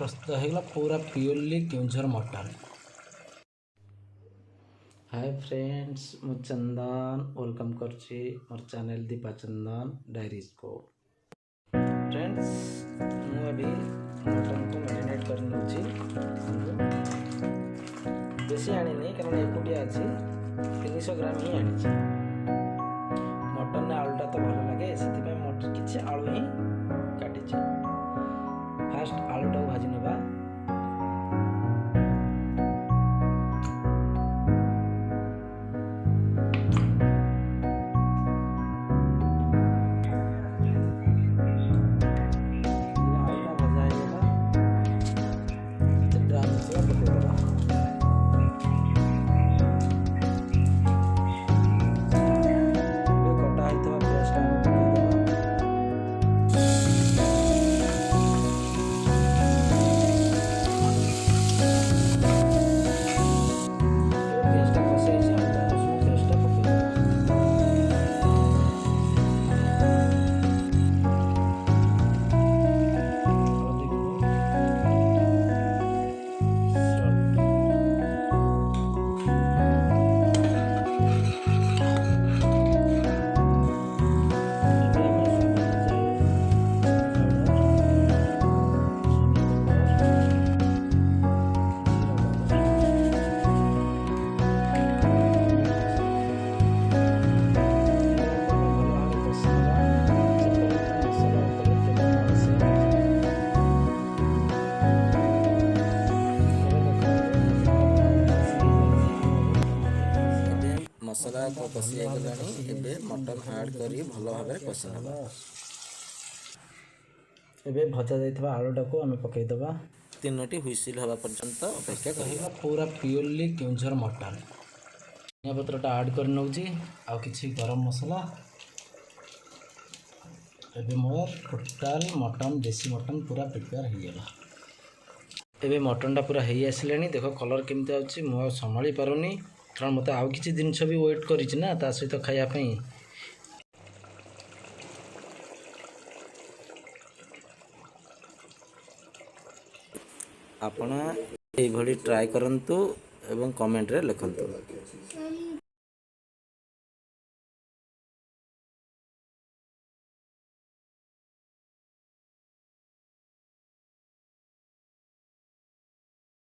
प्रस्तुत होगा पूरा purely Keonjhar mutton. Hi friends, मु चंदन वेलकम करछि मोर चैनल दीपाचंदन डायरीज को। फ्रेंड्स मु अभी मटन को मैरिनेट कर नउछि। बेसी आनी नहीं कारण एकुटिया अछि 300 ग्राम ही आनी। मटन ने आलूटा तो भल लगे से मटन किछि आलू ही काटी। फास्ट आलूटा भाजी नबा। मसला को कषि गलानी मटन ऐड करी भल भाव कषि नबा। एबे भजा जाइथबा आलूटा को हम पकई दबा। 3टी हुइसिल हवा पर्यंत अपेक्षा करिबा। पूरा प्योरली केउझर मटन। धनिया पत्रटा ऐड कर नउजी आ किछि गरम मसला। एबे मोर टोटल मटन देसी मटन पूरा प्रिपेयर हो गला। एबे मटनटा पूरा हेई आसिलानी। देखो कलर केमते आउची मु संभाली पारुनी कारण मत आउ किछि जिनिस भी वेट करिछि ना ता सहित खाया पई। आपण एई भली ट्राई करंतु एवं कमेंट रे लिखंतु।